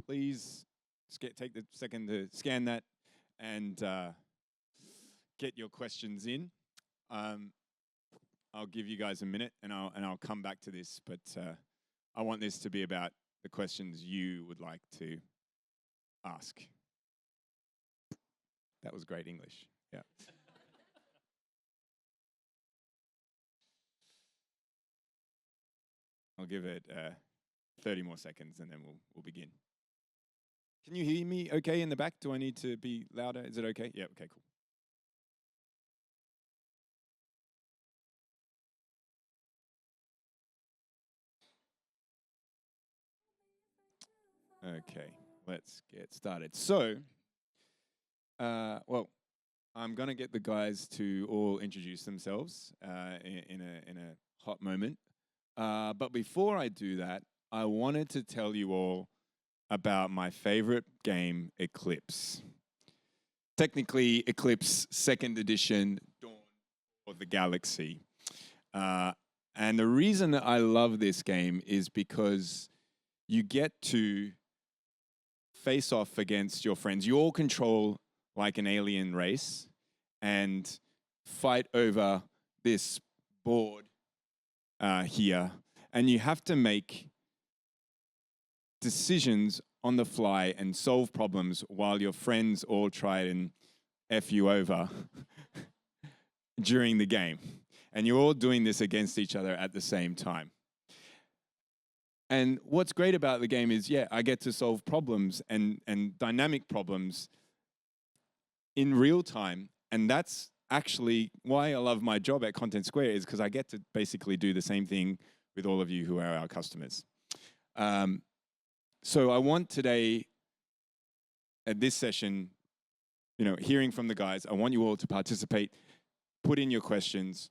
Please take the second to scan that and get your questions in. I'll give you guys a minute and I'll come back to this, but I want this to be about the questions you would like to ask. That was great English. Yeah. I'll give it 30 more seconds and then we'll begin. Can you hear me okay in the back? Do I need to be louder? Is it okay? Yeah, okay, cool. Okay, let's get started. So, well, I'm gonna get the guys to all introduce themselves in a hot moment. But before I do that, I wanted to tell you all about my favorite game, Eclipse. Technically, Eclipse 2nd edition, Dawn of the Galaxy. And the reason that I love this game is because you get to face off against your friends. You all control like an alien race and fight over this board here. And you have to make decisions on the fly and solve problems while your friends all try and F you over during the game. And you're all doing this against each other at the same time. And what's great about the game is, yeah, I get to solve problems and dynamic problems in real time. And that's actually why I love my job at Contentsquare, is because I get to basically do the same thing with all of you who are our customers. So I want today, at this session, hearing from the guys, I want you all to participate, put in your questions,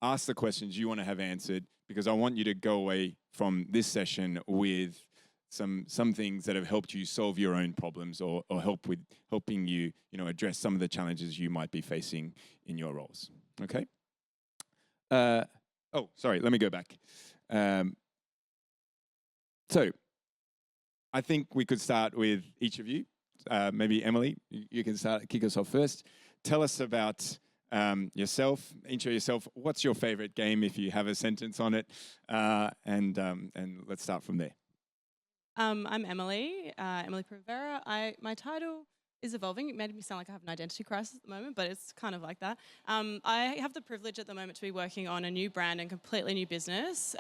ask the questions you want to have answered, because I want you to go away from this session with some things that have helped you solve your own problems or helping you, address some of the challenges you might be facing in your roles. Okay? Oh, sorry, let me go back. So I think we could start with each of you. Maybe Emily, you can kick us off first. Tell us about yourself, intro yourself. What's your favorite game, if you have a sentence on it? And let's start from there. I'm Emily, Emily Primavera. My title is evolving. It made me sound like I have an identity crisis at the moment, but it's kind of like that. I have the privilege at the moment to be working on a new brand and completely new business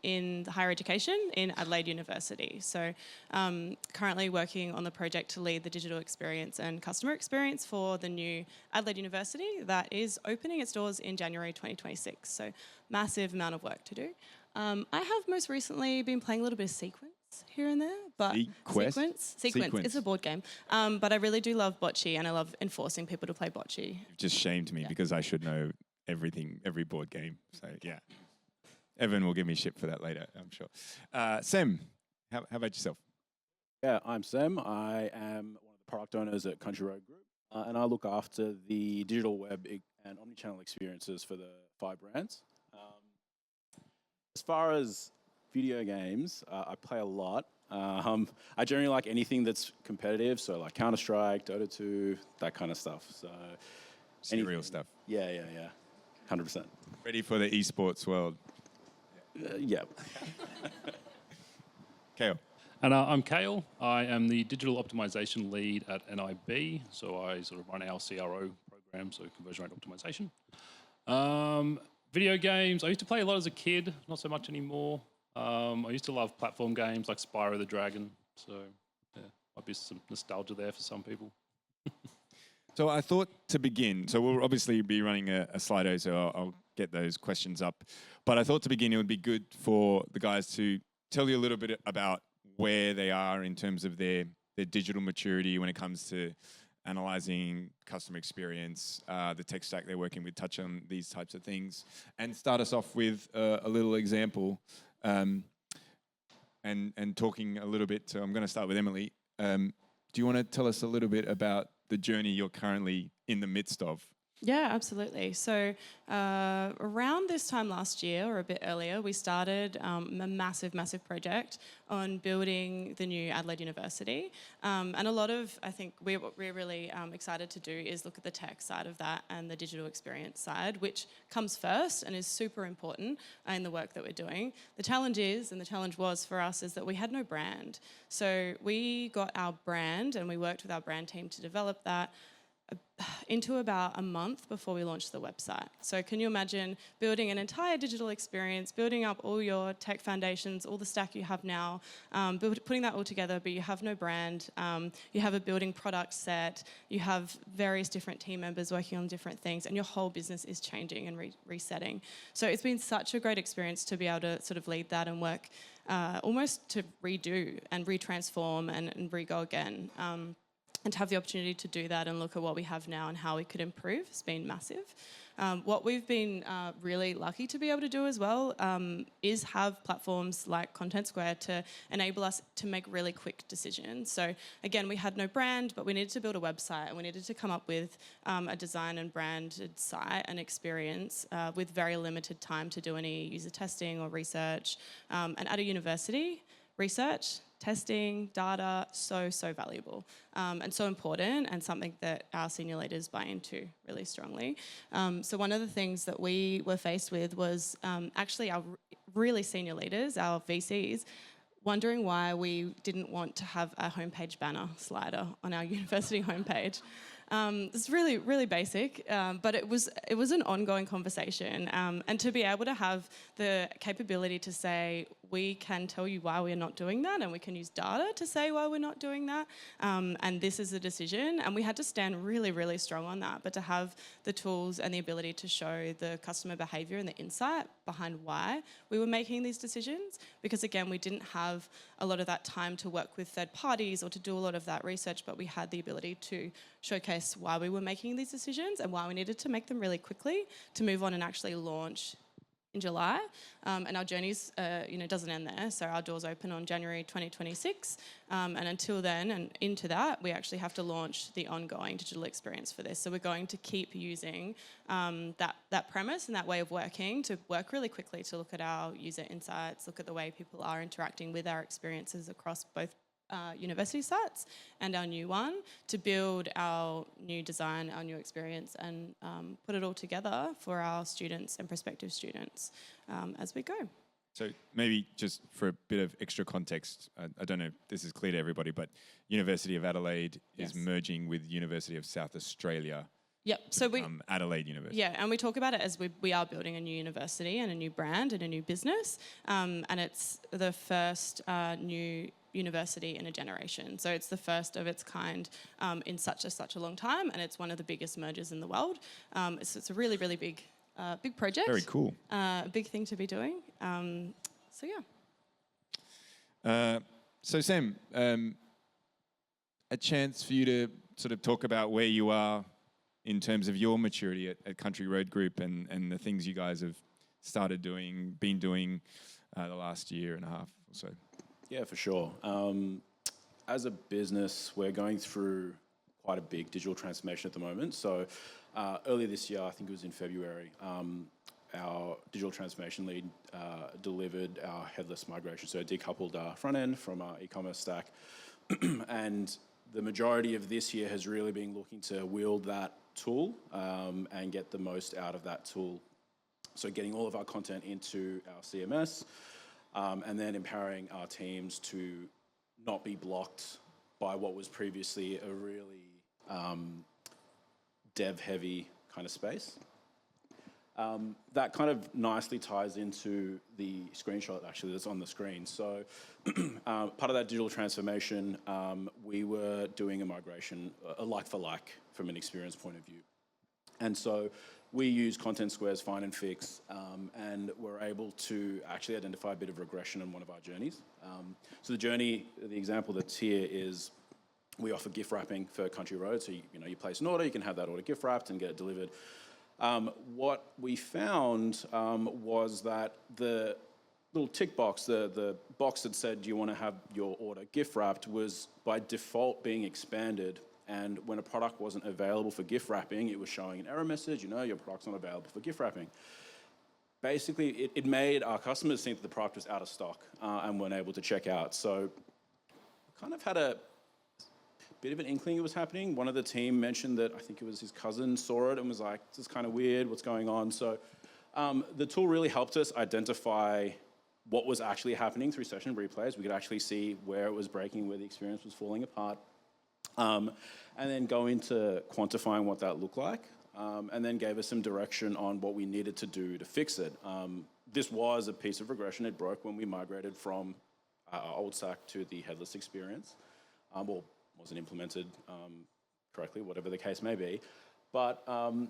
in higher education in Adelaide University. So currently working on the project to lead the digital experience and customer experience for the new Adelaide University that is opening its doors in January 2026. So massive amount of work to do. I have most recently been playing a little bit of Sequence here and there, but Sequence. It's a board game. But I really do love bocce, and I love enforcing people to play bocce. You've just shamed me because I should know every board game. So yeah, Evan will give me shit for that later, I'm sure. Sam, how about yourself? Yeah, I'm Sam. I am one of the product owners at Country Road Group, and I look after the digital web and omnichannel experiences for the 5 brands. As far as video games, I play a lot. I generally like anything that's competitive, so like Counter-Strike, Dota 2, that kind of stuff. So Serial stuff. Yeah. 100%. Ready for the esports world. Yeah. Kael. And I'm Kael. I am the digital optimization lead at NIB. So I sort of run our CRO program, so conversion rate optimization. Video games, I used to play a lot as a kid, not so much anymore. I used to love platform games like Spyro the Dragon. So yeah, might be some nostalgia there for some people. So I thought to begin, so we'll obviously be running a Slido, so I'll get those questions up. But I thought to begin, it would be good for the guys to tell you a little bit about where they are in terms of their digital maturity when it comes to analyzing customer experience, the tech stack they're working with, touch on these types of things, and start us off with a little example, and talking a little bit. So I'm going to start with Emily. Do you want to tell us a little bit about the journey you're currently in the midst of? Yeah, absolutely. So around this time last year or a bit earlier, we started a massive project on building the new Adelaide University. And a lot of, I think, what we're really excited to do is look at the tech side of that and the digital experience side, which comes first and is super important in the work that we're doing. The challenge is, and the challenge was for us, is that we had no brand. So we got our brand and we worked with our brand team to develop that into about a month before we launched the website. So can you imagine building an entire digital experience, building up all your tech foundations, all the stack you have now, putting that all together, but you have no brand, you have a building product set, you have various different team members working on different things, and your whole business is changing and resetting. So it's been such a great experience to be able to sort of lead that and work almost to redo and retransform and re-go again. And to have the opportunity to do that and look at what we have now and how we could improve has been massive. What we've been really lucky to be able to do as well is have platforms like Contentsquare to enable us to make really quick decisions. So again, we had no brand, but we needed to build a website and we needed to come up with a design and branded site and experience with very limited time to do any user testing or research. And at a university, research, testing, data, so valuable and so important, and something that our senior leaders buy into really strongly. So one of the things that we were faced with was actually our really senior leaders, our VCs, wondering why we didn't want to have a homepage banner slider on our university homepage. It's really basic, but it was an ongoing conversation, and to be able to have the capability to say, we can tell you why we're not doing that, and we can use data to say why we're not doing that, and this is a decision, and we had to stand really strong on that, but to have the tools and the ability to show the customer behaviour and the insight behind why we were making these decisions, because again, we didn't have a lot of that time to work with third parties or to do a lot of that research, but we had the ability to showcase why we were making these decisions and why we needed to make them really quickly to move on and actually launch in July. And our journeys, doesn't end there. So our doors open on January 2026. And until then and into that, we actually have to launch the ongoing digital experience for this. So we're going to keep using that premise and that way of working to work really quickly to look at our user insights, look at the way people are interacting with our experiences across both university sites and our new one, to build our new design, our new experience, and put it all together for our students and prospective students as we go. So maybe just for a bit of extra context, I don't know if this is clear to everybody, but University of Adelaide is merging with University of South Australia. Yep. So we Adelaide University. Yeah, and we talk about it as we are building a new university and a new brand and a new business, and it's the first new university in a generation. So it's the first of its kind in such a long time, and it's one of the biggest mergers in the world. It's a really big project. Very cool. A big thing to be doing. So yeah. So Sam, a chance for you to sort of talk about where you are in terms of your maturity at Country Road Group and the things you guys have been doing the last year and a half or so. Yeah, for sure. As a business, we're going through quite a big digital transformation at the moment. So earlier this year, I think it was in February, our digital transformation lead delivered our headless migration. So decoupled our front end from our e-commerce stack. And the majority of this year has really been looking to wield that tool and get the most out of that tool. So getting all of our content into our CMS, and then empowering our teams to not be blocked by what was previously a really dev-heavy kind of space. That kind of nicely ties into the screenshot actually that's on the screen. So part of that digital transformation, we were doing a migration, a like for like from an experience point of view. And so we use Contentsquare's Find and Fix, and we're able to actually identify a bit of regression in one of our journeys. So the journey, the example that's here is we offer gift wrapping for Country Road. So you place an order, you can have that order gift wrapped and get it delivered. What we found was that the little tick box, the box that said, do you want to have your order gift wrapped, was by default being expanded And when a product wasn't available for gift wrapping, it was showing an error message, your product's not available for gift wrapping. Basically, it made our customers think that the product was out of stock and weren't able to check out. So kind of had a bit of an inkling it was happening. One of the team mentioned that, I think it was his cousin, saw it and was like, this is kind of weird, what's going on? So the tool really helped us identify what was actually happening through session replays. We could actually see where it was breaking, where the experience was falling apart, and then go into quantifying what that looked like, and then gave us some direction on what we needed to do to fix it. This was a piece of regression. It broke when we migrated from our old stack to the headless experience. Well, wasn't implemented correctly, whatever the case may be. But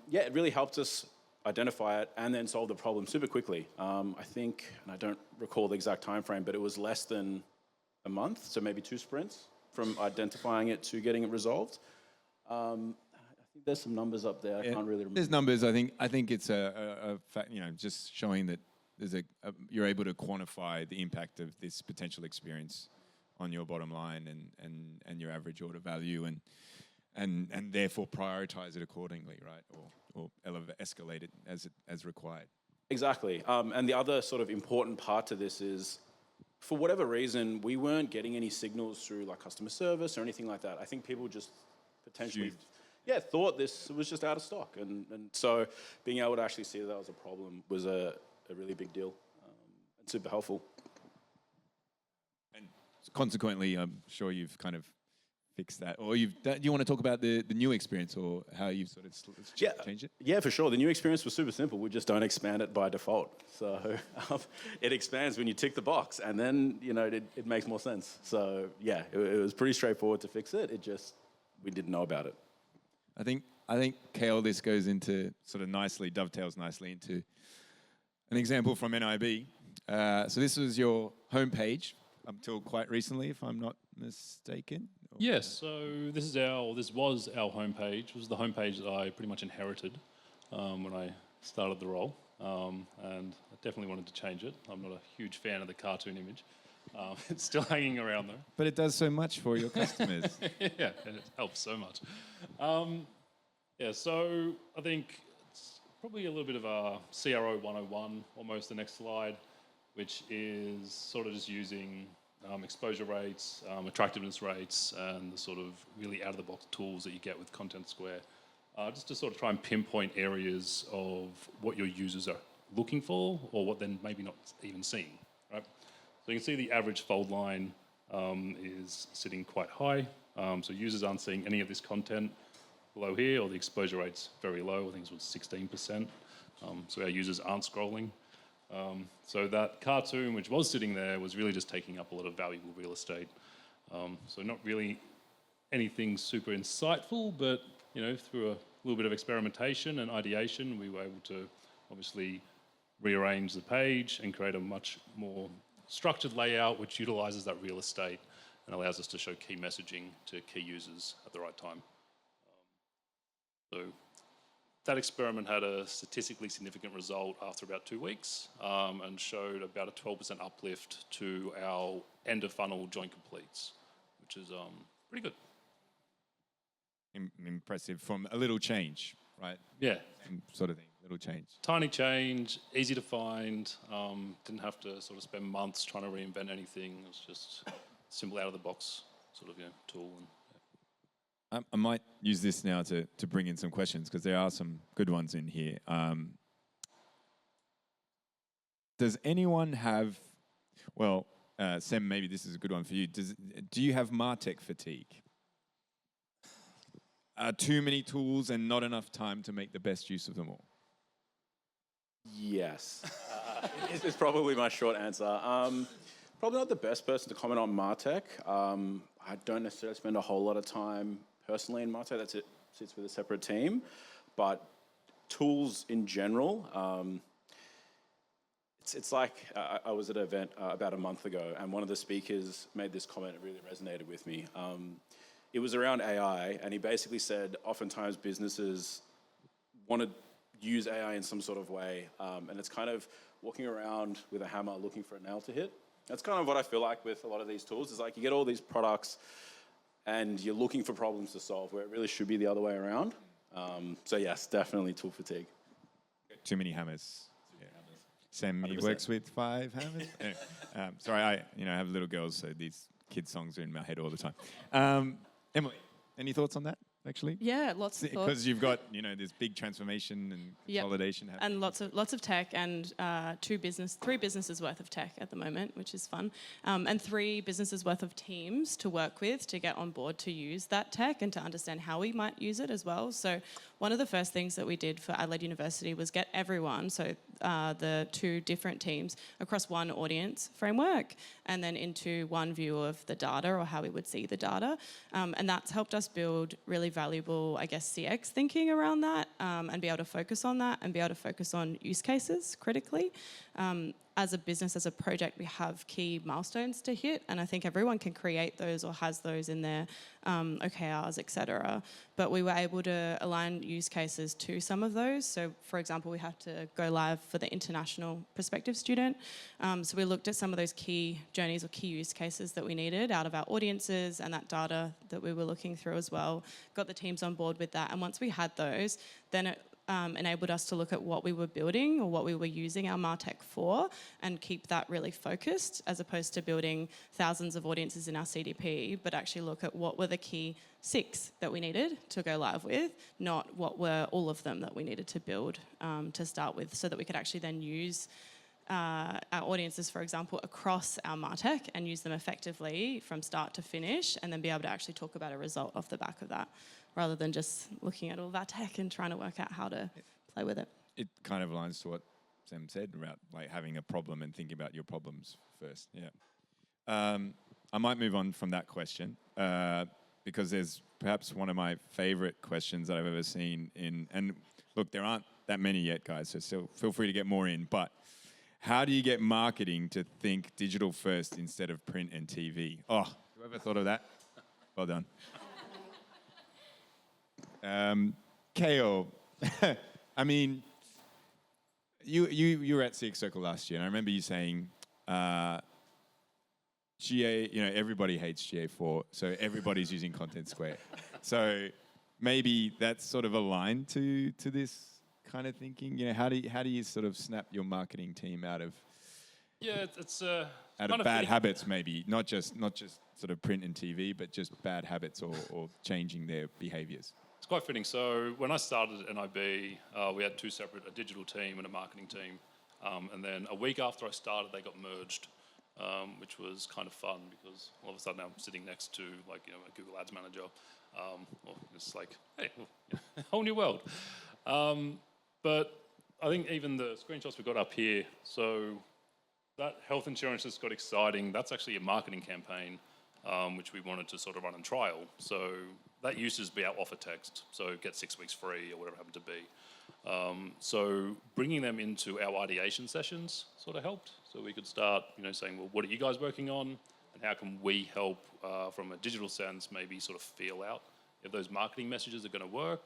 yeah, it really helped us identify it and then solve the problem super quickly. I think, and I don't recall the exact time frame, but it was less than a month, so maybe 2 sprints from identifying it to getting it resolved. I think there's some numbers up there. I can't really remember. There's numbers. I think it's a fact, just showing that there's you're able to quantify the impact of this potential experience on your bottom line and your average order value and therefore prioritize it accordingly, right? Or escalate it as required. Exactly. And the other sort of important part to this is, for whatever reason, we weren't getting any signals through like customer service or anything like that. I think people just potentially thought this was just out of stock. And so being able to actually see that was a problem was a really big deal and super helpful. And consequently, I'm sure you've kind of fixed that. Or do you want to talk about the new experience or how you've sort of changed it? Yeah, for sure. The new experience was super simple. We just don't expand it by default. So it expands when you tick the box, and then it makes more sense. So yeah, it was pretty straightforward to fix it. We didn't know about it. I think Kael, this goes into sort of dovetails nicely into an example from NIB. So this was your homepage up till quite recently, if I'm not mistaken. Yes, so this was our homepage. It was the homepage that I pretty much inherited when I started the role, and I definitely wanted to change it. I'm not a huge fan of the cartoon image. It's still hanging around though. But it does so much for your customers. Yeah, and it helps so much. So I think it's probably a little bit of a CRO 101, almost the next slide, which is sort of just using exposure rates, attractiveness rates, and the sort of really out-of-the-box tools that you get with Contentsquare, just to sort of try and pinpoint areas of what your users are looking for or what they're maybe not even seeing, right? So you can see the average fold line is sitting quite high, so users aren't seeing any of this content below here, or the exposure rate's very low. I think it was 16%, so our users aren't scrolling. So that cartoon, which was sitting there, was really just taking up a lot of valuable real estate. So not really anything super insightful, but through a little bit of experimentation and ideation, we were able to obviously rearrange the page and create a much more structured layout, which utilizes that real estate and allows us to show key messaging to key users at the right time. So that experiment had a statistically significant result after about 2 weeks and showed about a 12% uplift to our end of funnel joint completes, which is pretty good. Impressive from a little change, right? Yeah. Sort of thing, little change. Tiny change, easy to find, didn't have to sort of spend months trying to reinvent anything. It was just simple out of the box sort of tool. And, I might use this now to bring in some questions because there are some good ones in here. Does anyone have, Sam, maybe this is a good one for you. Do you have MarTech fatigue? Too many tools and not enough time to make the best use of them all? Yes. It's probably my short answer. Probably not the best person to comment on MarTech. I don't necessarily spend a whole lot of time personally in MarTech. That sits with a separate team. But tools in general, it's like I was at an event about a month ago, and one of the speakers made this comment that really resonated with me. It was around AI, and he basically said oftentimes businesses want to use AI in some sort of way, and it's kind of walking around with a hammer looking for a nail to hit. That's kind of what I feel like with a lot of these tools. Is like you get all these products, and you're looking for problems to solve, where it really should be the other way around. So yes, definitely tool fatigue. Too many hammers. Yeah. Sam, he 100%. works with 5 hammers. Anyway, sorry, I have little girls, so these kids' songs are in my head all the time. Emily, any thoughts on that? Actually, Yeah, lots of thoughts. because you've got this big transformation and Yep. consolidation happening. And lots of tech, and 3 businesses worth of tech at the moment, which is fun, and 3 businesses worth of teams to work with to get on board to use that tech and to understand how we might use it as well. So one of the first things that we did for Adelaide University was get everyone, so the 2 different teams, across one audience framework and then into one view of the data, or how we would see the data. And that's helped us build really valuable, I guess, CX thinking around that, and be able to focus on that and be able to focus on use cases critically. As a business, as a project, we have key milestones to hit, and I think everyone can create those or has those in their OKRs, etc. But we were able to align use cases to some of those. So, for example, we had to go live for the international prospective student. So we looked at some of those key journeys or key use cases that we needed out of our audiences and that data that we were looking through as well. Got the teams on board with that, and once we had those, then it enabled us to look at what we were building or what we were using our MarTech for and keep that really focused, as opposed to building thousands of audiences in our CDP, but actually look at what were the key 6 that we needed to go live with, not what were all of them that we needed to build to start with, so that we could actually then use our audiences, for example, across our MarTech and use them effectively from start to finish, and then be able to actually talk about a result off the back of that, rather than just looking at all that tech and trying to work out how to play with it. It kind of aligns to what Sam said about like having a problem and thinking about your problems first. Yeah. I might move on from that question because there's perhaps one of my favorite questions that I've ever seen in. And look, there aren't that many yet, guys, so still feel free to get more in. But how do you get marketing to think digital first instead of print and TV? Oh, whoever thought of that? Well done. Kael, I mean, you were at CX Circle last year, and I remember you saying GA, everybody hates GA4, so everybody's using Contentsquare. So maybe that's sort of aligned to this kind of thinking. How do you sort of snap your marketing team out of it's out of bad habits, maybe not just sort of print and TV, but just bad habits or changing their behaviors? It's quite fitting. So when I started at NIB, we had 2 separate, a digital team and a marketing team. And then a week after I started, they got merged, which was kind of fun because all of a sudden I'm sitting next to a Google Ads manager. It's like, hey, a whole new world. But I think even the screenshots we got up here, so that health insurance has got exciting. That's actually a marketing campaign, which we wanted to sort of run and trial. So that used to be our offer text, so get 6 weeks free or whatever it happened to be. So bringing them into our ideation sessions sort of helped. So we could start, saying, well, what are you guys working on, and how can we help from a digital sense, maybe sort of feel out if those marketing messages are going to work.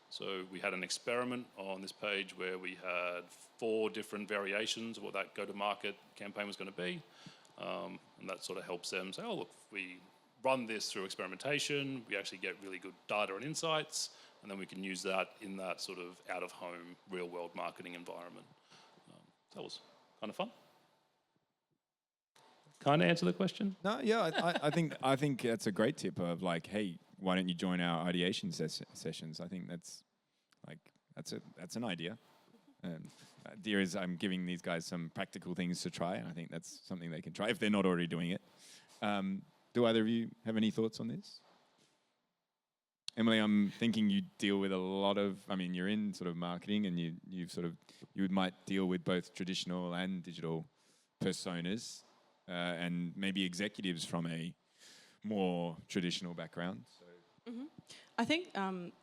So we had an experiment on this page where we had 4 different variations of what that go-to-market campaign was going to be, and that sort of helps them say, oh, look, if we run this through experimentation, we actually get really good data and insights, and then we can use that in that sort of out-of-home, real-world marketing environment. That was kind of fun. Kind of answer the question? No, yeah, I think that's a great tip of like, hey, why don't you join our ideation sessions? I think that's an idea. Idea is I'm giving these guys some practical things to try, and I think that's something they can try if they're not already doing it. Do either of you have any thoughts on this? Emily, I'm thinking you deal with a lot of, you're in sort of marketing, and you might deal with both traditional and digital personas, and maybe executives from a more traditional background. So. Mm-hmm. I think,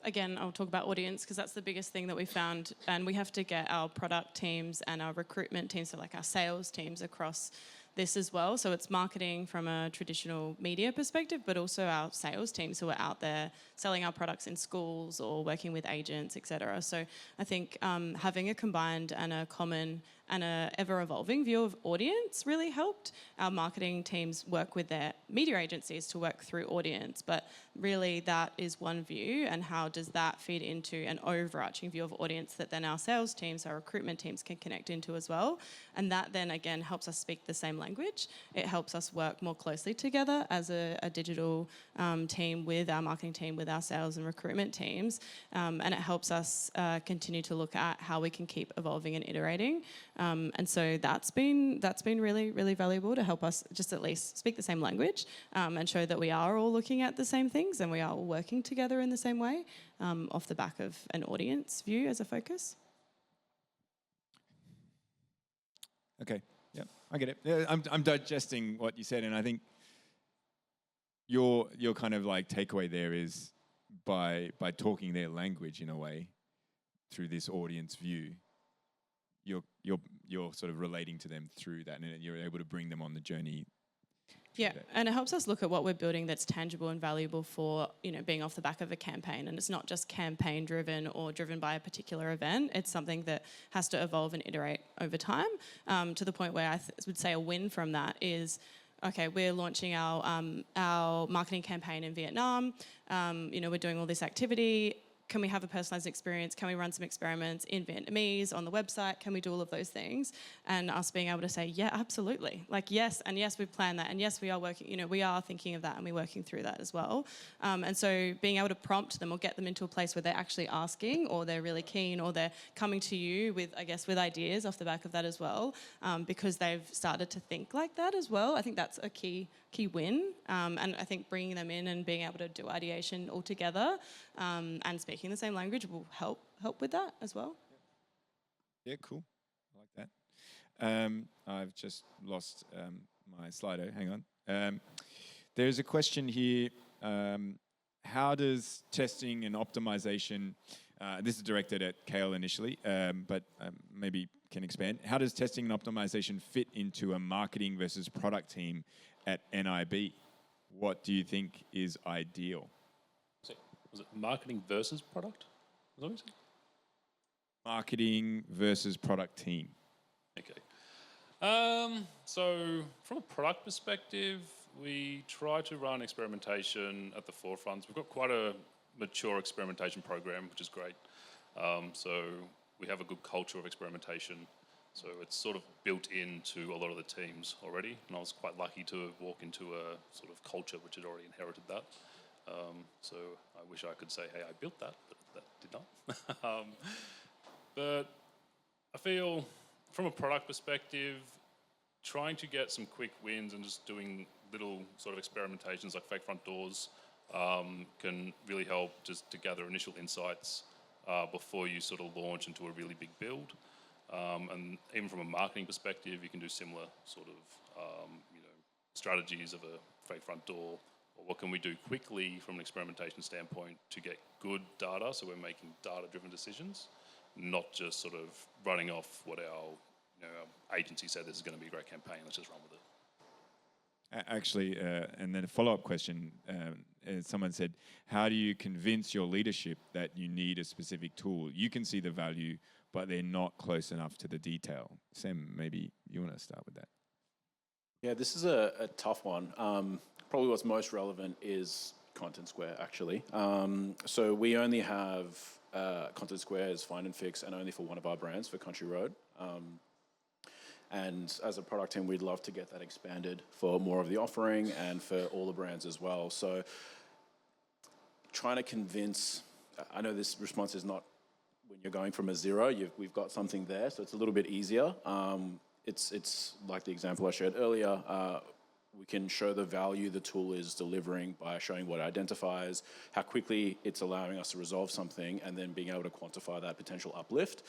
again, I'll talk about audience because that's the biggest thing that we found, and we have to get our product teams and our recruitment teams, so like our sales teams across this as well. So it's marketing from a traditional media perspective, but also our sales teams who are out there selling our products in schools or working with agents, etc. So I think having a combined and a common a ever-evolving view of audience really helped. Our marketing teams work with their media agencies to work through audience, but really that is one view, and how does that feed into an overarching view of audience that then our sales teams, our recruitment teams can connect into as well. And that then again helps us speak the same language. It helps us work more closely together as a digital team with our marketing team, with our sales and recruitment teams, and it helps us continue to look at how we can keep evolving and iterating. And so that's been really, really valuable to help us just at least speak the same language, and show that we are all looking at the same things and we are all working together in the same way, off the back of an audience view as a focus. Okay, yeah, I get it. Yeah, I'm digesting what you said, and I think your kind of like takeaway there is by talking their language in a way through this audience view, you're sort of relating to them through that, and you're able to bring them on the journey. Yeah, and it helps us look at what we're building that's tangible and valuable for, being off the back of a campaign. And it's not just campaign driven or driven by a particular event. It's something that has to evolve and iterate over time, to the point where I would say a win from that is, okay, we're launching our marketing campaign in Vietnam. We're doing all this activity. Can we have a personalised experience? Can we run some experiments in Vietnamese on the website? Can we do all of those things? And us being able to say, yeah, absolutely. Like, yes, and yes, we've planned that. And yes, we are working, we are thinking of that and we're working through that as well. And so being able to prompt them or get them into a place where they're actually asking, or they're really keen, or they're coming to you with ideas off the back of that as well, because they've started to think like that as well. I think that's a key win. And I think bringing them in and being able to do ideation all together, and speaking the same language will help with that as well. Yeah, cool. I like that. I've just lost my Slido. Hang on. There's a question here. How does testing and optimization, this is directed at Kael initially, but maybe can expand. How does testing and optimization fit into a marketing versus product team at NIB? What do you think is ideal? Was it marketing versus product? Is that what you said? Marketing versus product team. Okay. So from a product perspective, we try to run experimentation at the forefront. We've got quite a mature experimentation program, which is great. So we have a good culture of experimentation. So it's sort of built into a lot of the teams already. And I was quite lucky to walk into a sort of culture which had already inherited that. So I wish I could say, hey, I built that, but that did not. But I feel from a product perspective, trying to get some quick wins and just doing little sort of experimentations like fake front doors can really help just to gather initial insights before you sort of launch into a really big build. And even from a marketing perspective, you can do similar sort of strategies of a fake front door, or what can we do quickly from an experimentation standpoint to get good data, so we're making data-driven decisions, not just sort of running off what our agency said this is going to be a great campaign, let's just run with it. Actually, and then a follow-up question, someone said, how do you convince your leadership that you need a specific tool? You can see the value, but they're not close enough to the detail. Sam, maybe you want to start with that. Yeah, this is a tough one. Probably what's most relevant is Contentsquare, actually. So we only have Contentsquare as Find and Fix, and only for one of our brands, for Country Road. And as a product team, we'd love to get that expanded for more of the offering and for all the brands as well. So trying to convince, I know this response is not when you're going from a zero, we've got something there, so it's a little bit easier. It's like the example I shared earlier. We can show the value the tool is delivering by showing what it identifies, how quickly it's allowing us to resolve something, and then being able to quantify that potential uplift.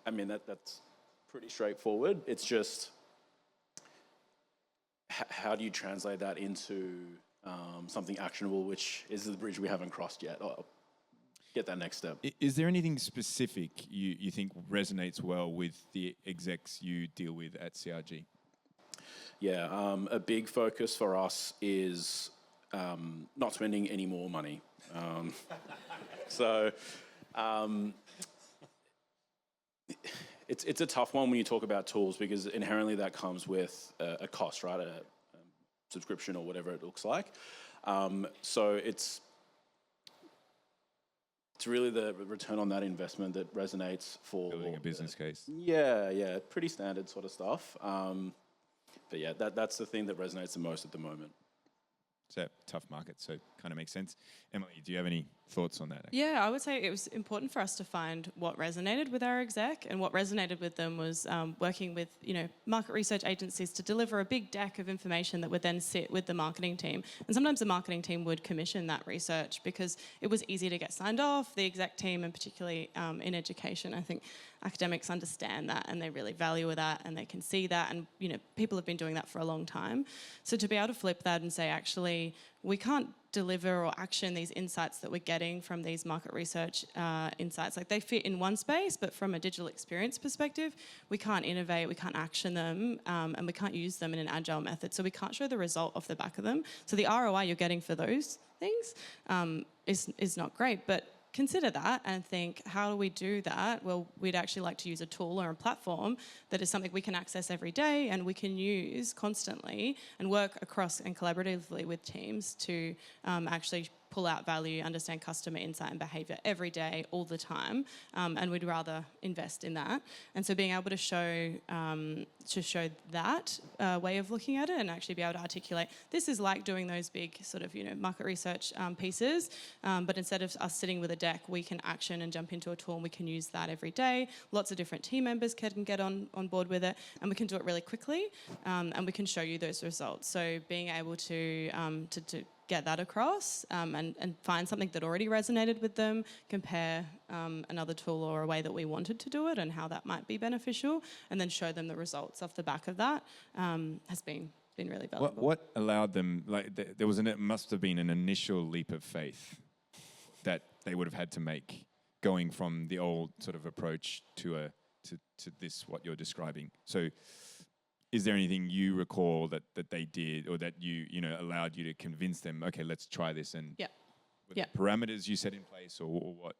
I mean, that's pretty straightforward. It's just how do you translate that into something actionable, which is the bridge we haven't crossed yet. Get that next step. Is there anything specific you think resonates well with the execs you deal with at CRG? Yeah, a big focus for us is not spending any more money. it's a tough one when you talk about tools because inherently that comes with a cost, right? A subscription or whatever it looks like. So it's really the return on that investment that resonates for Building a business case. Yeah, pretty standard sort of stuff. But yeah, that's the thing that resonates the most at the moment. It's a tough market, so kind of makes sense. Emily, do you have any thoughts on that? Yeah, I would say it was important for us to find what resonated with our exec, and what resonated with them was working with market research agencies to deliver a big deck of information that would then sit with the marketing team. And sometimes the marketing team would commission that research because it was easy to get signed off. The exec team, and particularly in education, I think academics understand that and they really value that and they can see that, and people have been doing that for a long time. So to be able to flip that and say, actually, we can't deliver or action these insights that we're getting from these market research insights. Like, they fit in one space, but from a digital experience perspective, we can't innovate, we can't action them, and we can't use them in an agile method. So we can't show the result off the back of them. So the ROI you're getting for those things is not great, but consider that and think, how do we do that? Well, we'd actually like to use a tool or a platform that is something we can access every day and we can use constantly and work across and collaboratively with teams to actually pull out value, understand customer insight and behaviour every day, all the time, and we'd rather invest in that. And so being able to show that way of looking at it and actually be able to articulate, this is like doing those big sort of market research pieces, but instead of us sitting with a deck, we can action and jump into a tool and we can use that every day. Lots of different team members can get on board with it, and we can do it really quickly, and we can show you those results. So being able to get that across and find something that already resonated with them, compare another tool or a way that we wanted to do it and how that might be beneficial, and then show them the results off the back of that has been really valuable. What allowed them, it must have been an initial leap of faith that they would have had to make, going from the old sort of approach to this, what you're describing. So is there anything you recall that they did, or that allowed you to convince them, okay, let's try this? And were there parameters you set in place, or what,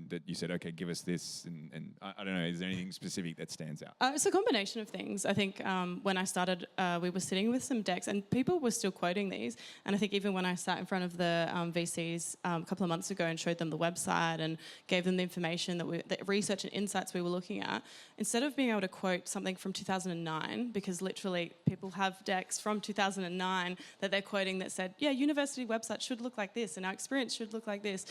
that you said, okay, give us this, and I don't know, is there anything specific that stands out? It's a combination of things. I think when I started, we were sitting with some decks and people were still quoting these. And I think even when I sat in front of the VCs a couple of months ago and showed them the website and gave them the information the research and insights we were looking at, instead of being able to quote something from 2009, because literally people have decks from 2009 that they're quoting that said, yeah, university websites should look like this and our experience should look like this.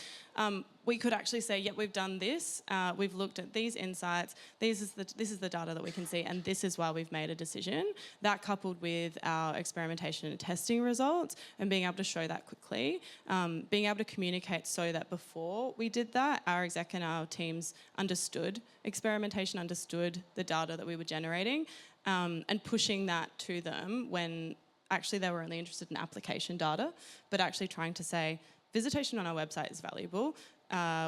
We could actually say, yeah, we've done this, we've looked at these insights, this is the data that we can see, and this is why we've made a decision. That, coupled with our experimentation and testing results and being able to show that quickly, being able to communicate so that before we did that, our exec and our teams understood experimentation, understood the data that we were generating, and pushing that to them when actually they were only interested in application data, but actually trying to say, visitation on our website is valuable.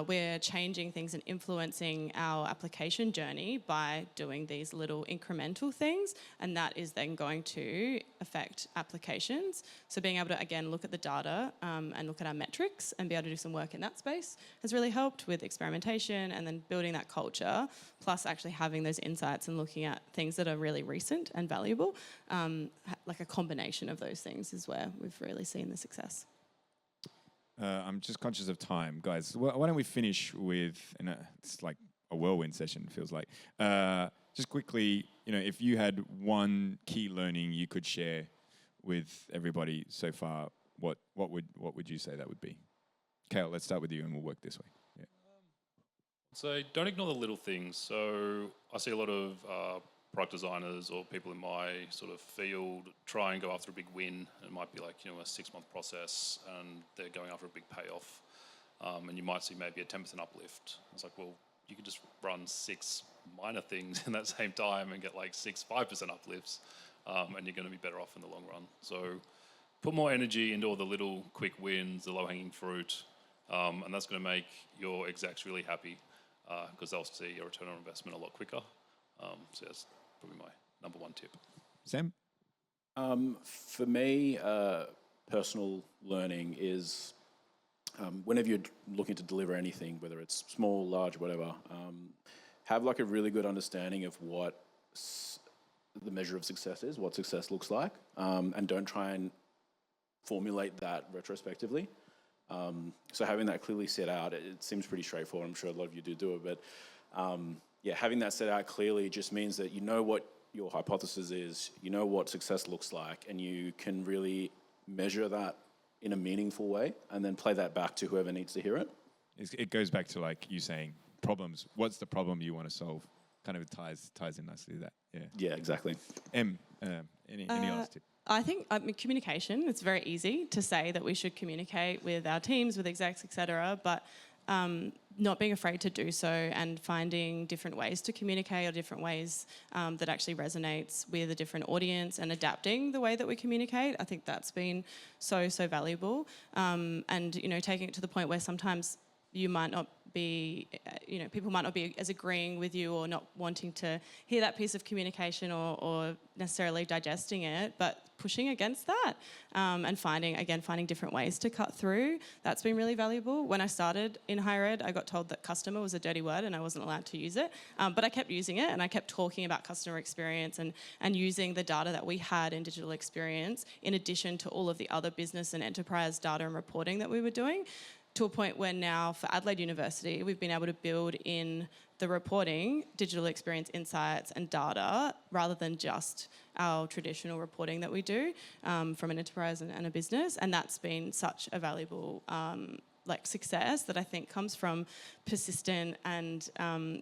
We're changing things and influencing our application journey by doing these little incremental things, and that is then going to affect applications. So being able to, again, look at the data and look at our metrics and be able to do some work in that space has really helped with experimentation and then building that culture, plus actually having those insights and looking at things that are really recent and valuable. Like a combination of those things is where we've really seen the success. I'm just conscious of time, guys. Why don't we finish with, and it's like a whirlwind session, feels like. Just quickly, if you had one key learning you could share with everybody so far, what would you say that would be? Kael, let's start with you and we'll work this way. Yeah. So don't ignore the little things. So I see a lot of product designers or people in my sort of field try and go after a big win. It might be like, a 6-month process and they're going after a big payoff. And you might see maybe a 10% uplift. It's like, well, you could just run 6 minor things in that same time and get like 5% uplifts, and you're going to be better off in the long run. So put more energy into all the little quick wins, the low-hanging fruit, and that's going to make your execs really happy because they'll see your return on investment a lot quicker. So that's probably my number one tip. Sam? For me, personal learning is whenever you're looking to deliver anything, whether it's small, large, whatever, have like a really good understanding of what the measure of success is, what success looks like, and don't try and formulate that retrospectively. So having that clearly set out, it seems pretty straightforward. I'm sure a lot of you do it, but yeah, having that set out clearly just means that you know what your hypothesis is, you know what success looks like, and you can really measure that in a meaningful way and then play that back to whoever needs to hear it. It goes back to like you saying problems. What's the problem you want to solve? Kind of ties in nicely to that. Yeah. Yeah, exactly. Any last tip? I think communication, it's very easy to say that we should communicate with our teams, with execs, etc., but not being afraid to do so and finding different ways to communicate or different ways that actually resonates with a different audience and adapting the way that we communicate. I think that's been so valuable. And, you know, taking it to the point where sometimes you might not be, people might not be as agreeing with you or not wanting to hear that piece of communication or necessarily digesting it, but pushing against that and finding different ways to cut through. That's been really valuable. When I started in higher ed, I got told that customer was a dirty word and I wasn't allowed to use it, but I kept using it and I kept talking about customer experience and using the data that we had in digital experience in addition to all of the other business and enterprise data and reporting that we were doing, to a point where now for Adelaide University, we've been able to build in the reporting, digital experience insights and data, rather than just our traditional reporting that we do from an enterprise and a business. And that's been such a valuable success that I think comes from persistent and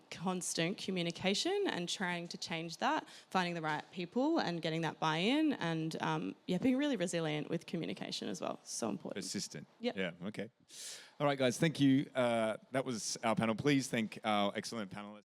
constant communication and trying to change that, finding the right people and getting that buy-in and being really resilient with communication as well. So important. Persistent. Yep. Yeah, okay. All right, guys, thank you. That was our panel. Please thank our excellent panelists.